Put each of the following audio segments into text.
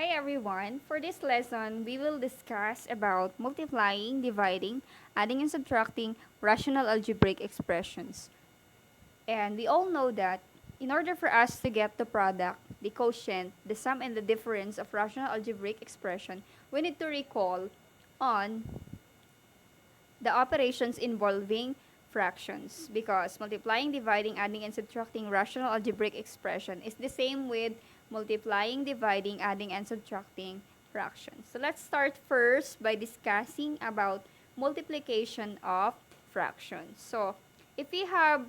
Hi everyone! For this lesson, we will discuss about multiplying, dividing, adding and subtracting rational algebraic expressions. And we all know that in order for us to get the product, the quotient, the sum and the difference of rational algebraic expression, we need to recall on the operations involving fractions because multiplying, dividing, adding, and subtracting rational algebraic expression is the same with multiplying, dividing, adding, and subtracting fractions. So let's start first by discussing about multiplication of fractions. So if we have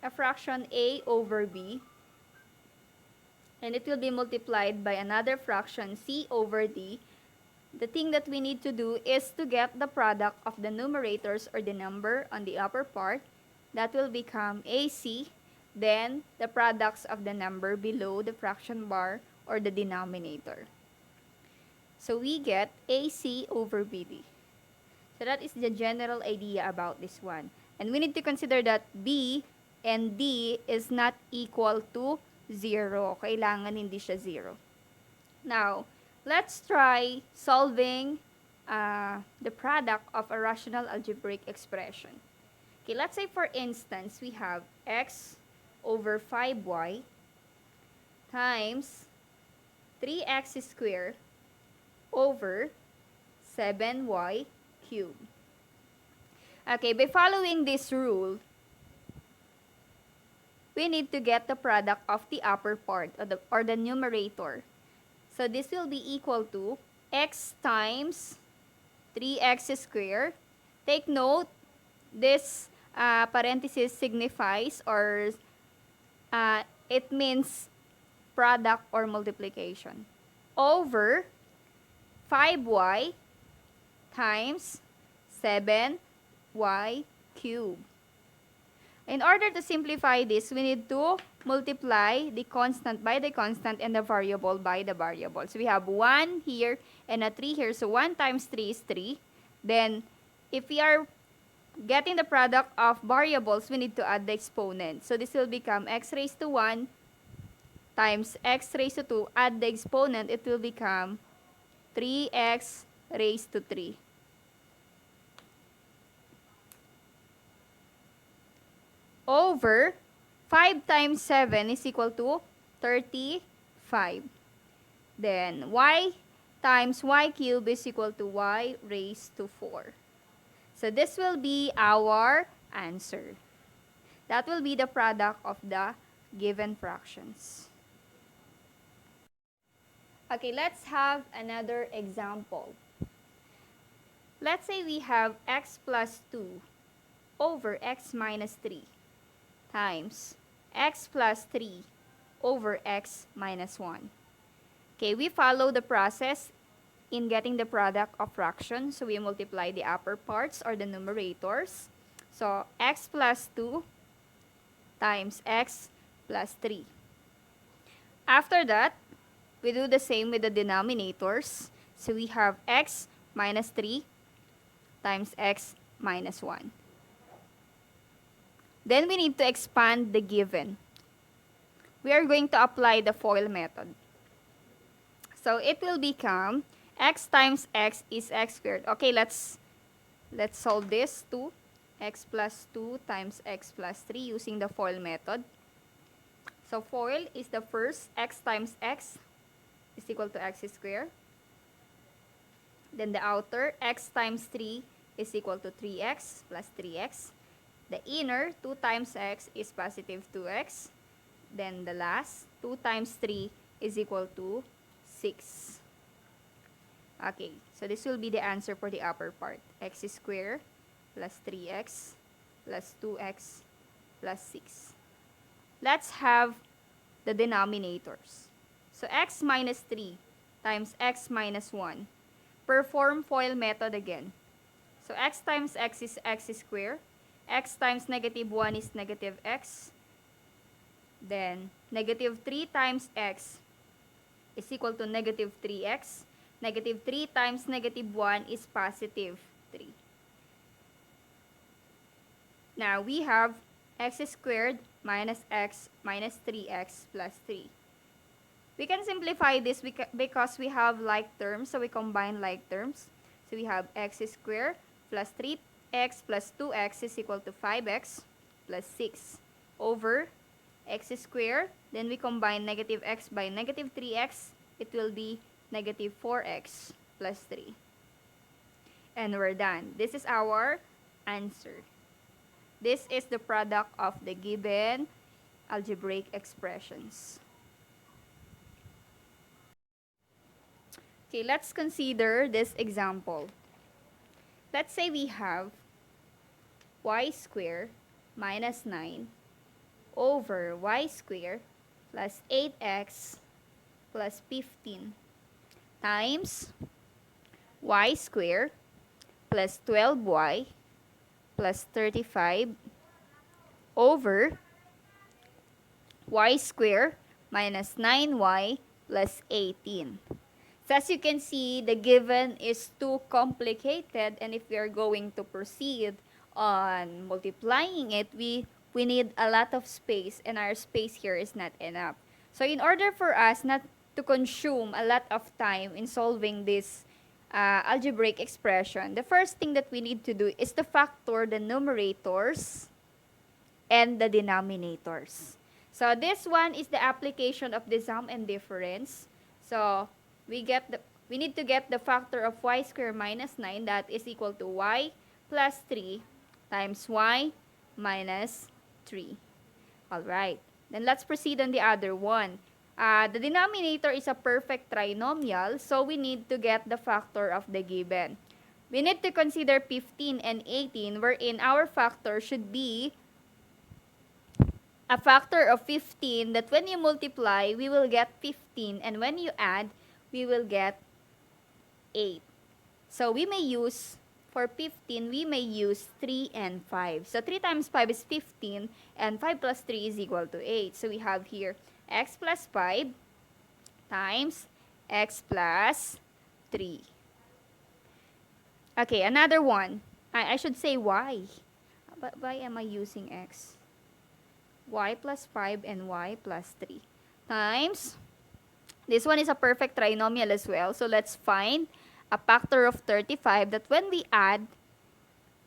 a fraction a over b, and it will be multiplied by another fraction c over d, the thing that we need to do is to get the product of the numerators or the number on the upper part. That will become AC. Then, the products of the number below the fraction bar or the denominator. So, we get AC over BD. So, that is the general idea about this one. And we need to consider that B and D is not equal to 0. Kailangan hindi siya 0. Now, let's try solving the product of a rational algebraic expression. Okay, let's say for instance, we have x over 5y times 3x squared over 7y cubed. Okay, by following this rule, we need to get the product of the upper part or the numerator. So this will be equal to x times 3x squared. Take note, this parenthesis signifies or it means product or multiplication over 5y times 7y cubed. In order to simplify this, we need to multiply the constant by the constant and the variable by the variable. So we have 1 here and a 3 here. So 1 times 3 is 3. Then, if we are getting the product of variables, we need to add the exponent. So this will become x raised to 1 times x raised to 2. Add the exponent, it will become 3x raised to 3. Over 5 times 7 is equal to 35. Then y times y cubed is equal to y raised to 4. So this will be our answer. That will be the product of the given fractions. Okay, let's have another example. Let's say we have x plus 2 over x minus 3 times x plus 3 over x minus 1. Okay, we follow the process in getting the product of fractions. So we multiply the upper parts or the numerators. So x plus 2 times x plus 3. After that, we do the same with the denominators. So we have x minus 3 times x minus 1. Then we need to expand the given. We are going to apply the FOIL method. So it will become x times x is x squared. Okay, let's solve this. 2 x plus 2 times x plus 3 using the FOIL method. So FOIL is the first x times x is equal to x squared. Then the outer x times 3 is equal to 3x plus 3x. The inner 2 times x is positive 2x. Then the last 2 times 3 is equal to 6. Okay, so this will be the answer for the upper part. X squared plus 3x plus 2x plus 6. Let's have the denominators. So x minus 3 times x minus 1. Perform FOIL method again. So x times x is x squared. X times negative 1 is negative x. Then, negative 3 times x is equal to negative 3x. Negative 3 times negative 1 is positive 3. Now, we have x squared minus x minus 3x plus 3. We can simplify this because we have like terms, so we combine like terms. So we have x squared plus 3x plus 2x is equal to 5x plus 6 over x squared. Then we combine negative x by negative 3x. It will be negative 4x plus 3. And we're done. This is our answer. This is the product of the given algebraic expressions. Okay, let's consider this example. Let's say we have y squared minus 9 over y squared plus 8x plus 15 times y squared plus 12y plus 35 over y squared minus 9y plus 18. So as you can see, the given is too complicated, and if we are going to proceed on multiplying it, we need a lot of space, and our space here is not enough. So in order for us not to consume a lot of time in solving this algebraic expression, the first thing that we need to do is to factor the numerators and the denominators. So this one is the application of the sum and difference. So we need to get the factor of y squared minus 9, that is equal to y plus 3 times y minus 3. Alright, then let's proceed on the other one. The denominator is a perfect trinomial, so we need to get the factor of the given. We need to consider 15 and 18, wherein our factor should be a factor of 15 that when you multiply, we will get 15, and when you add, we will get 8. So we may use, for 15, we may use 3 and 5. So 3 times 5 is 15, and 5 plus 3 is equal to 8. So we have here x plus 5 times x plus 3. Okay, another one. I should say y. But why am I using x? Y plus 5 and y plus 3 times, this one is a perfect trinomial as well. So let's find a factor of 35 that when we add,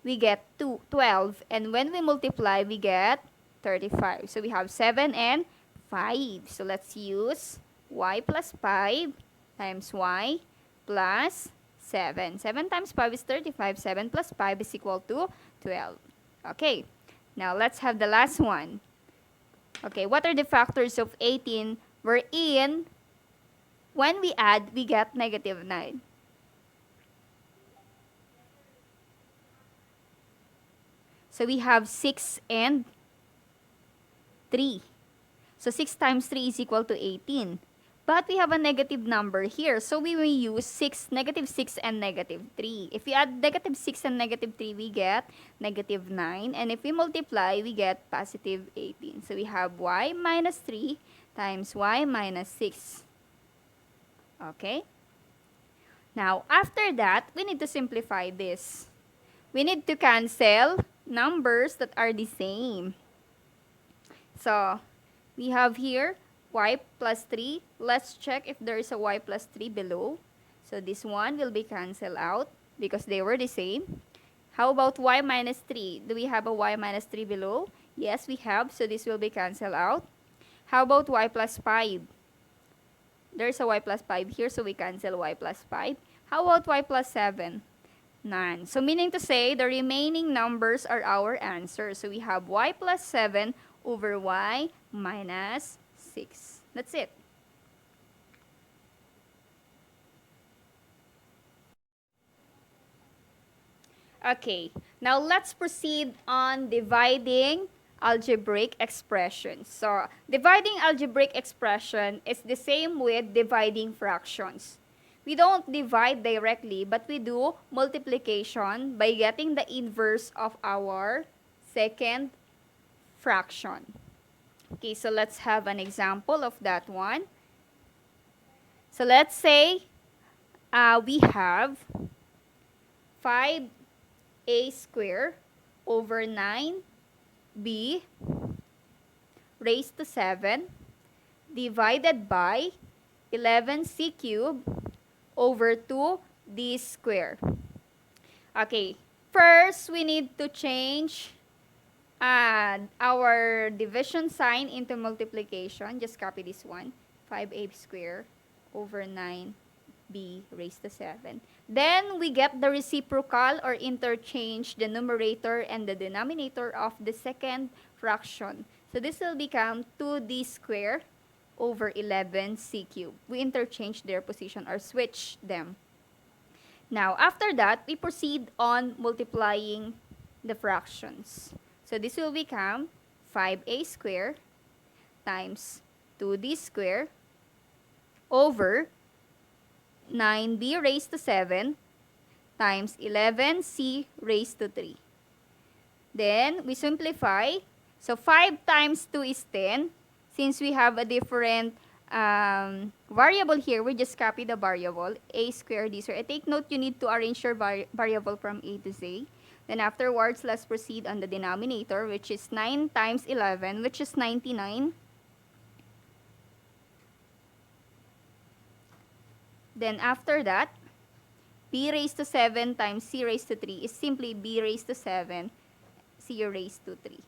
we get 12. And when we multiply, we get 35. So we have 7 and 5. So let's use y plus 5 times y plus 7. 7 times 5 is 35. 7 plus 5 is equal to 12. Okay. Now let's have the last one. Okay, what are the factors of 18 wherein when we add, we get negative 9? So we have 6 and 3. So 6 times 3 is equal to 18. But we have a negative number here. So we will use negative 6 and negative 3. If we add negative 6 and negative 3, we get negative 9. And if we multiply, we get positive 18. So we have y minus 3 times y minus 6. Okay? Now, after that, we need to simplify this. We need to cancel numbers that are the same. So, we have here y plus 3. Let's check if there is a y plus 3 below. So this one will be cancelled out because they were the same. How about y minus 3? Do we have a y minus 3 below? Yes, we have. So this will be cancelled out. How about y plus 5? There's a y plus 5 here, so we cancel y plus 5. How about y plus 7? None. So meaning to say, the remaining numbers are our answer. So we have y plus 7 over y minus 6. That's it. Okay, now let's proceed on dividing algebraic expressions. So, dividing algebraic expression is the same with dividing fractions. We don't divide directly, but we do multiplication by getting the inverse of our second fraction. Okay, so let's have an example of that one. So let's say we have 5a squared over 9b raised to 7 divided by 11c cubed over 2d squared. Okay, first we need to change our division sign into multiplication. Just copy this one. 5a squared over 9b raised to 7. Then we get the reciprocal or interchange the numerator and the denominator of the second fraction. So this will become 2d squared over 11c cubed. We interchange their position or switch them. Now, after that, we proceed on multiplying the fractions. So this will become 5a squared times 2d squared over 9b raised to 7 times 11c raised to 3. Then, we simplify. So, 5 times 2 is 10. Since we have a different variable here, we just copy the variable, a squared d squared. Take note, you need to arrange your variable from a to z. Then afterwards, let's proceed on the denominator, which is 9 times 11, which is 99. Then after that, b raised to 7 times c raised to 3 is simply b raised to 7, c raised to 3.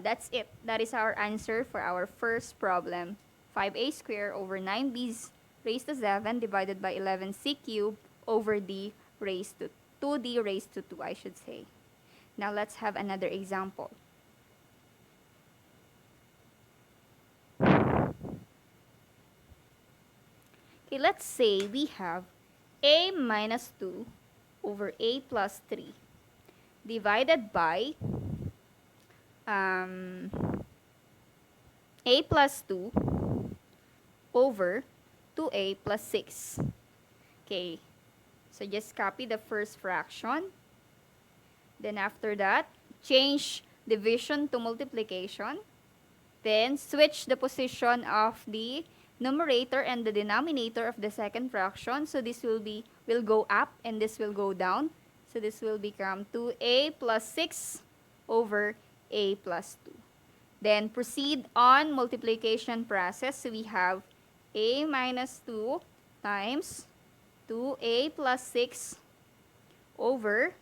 That's it. That is our answer for our first problem. 5a squared over 9b raised to 7 divided by 11c cubed over d raised to 2d raised to 2, I should say. Now let's have another example. Okay, let's say we have a minus 2 over a plus 3 divided by a plus 2 over 2a plus 6. Okay, so just copy the first fraction. Then after that, change division to multiplication. Then switch the position of the numerator and the denominator of the second fraction. So this will go up and this will go down. So this will become 2a plus 6 over a plus 2. Then proceed on multiplication process. So we have a minus 2 times 2a plus 6 over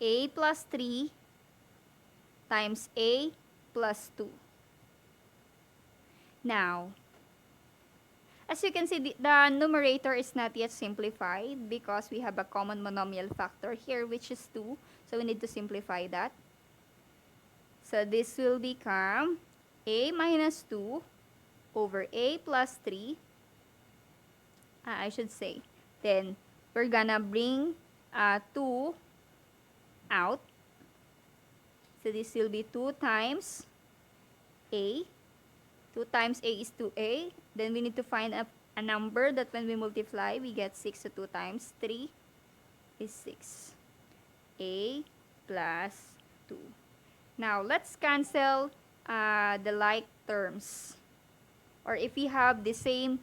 a plus 3 times a plus 2. Now, as you can see, the numerator is not yet simplified because we have a common monomial factor here, which is 2. So we need to simplify that. So this will become a minus 2 over a plus 3. I should say. Then we're gonna bring 2 out. So this will be 2 times a. 2 times a is 2a. Then we need to find a number that when we multiply, we get 6. So 2 times 3 is 6. A plus 2. Now, let's cancel the like terms. Or if we have the same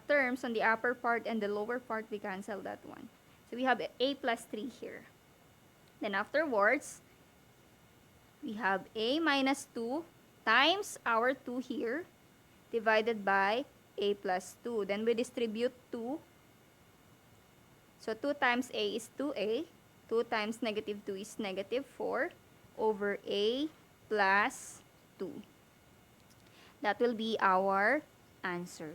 terms on the upper part and the lower part, we cancel that one. So we have a plus 3 here. Then afterwards, we have a minus 2 times our 2 here divided by a plus 2. Then we distribute 2. So 2 times a is 2a. 2 times negative 2 is negative 4 over a plus 2. That will be our answer.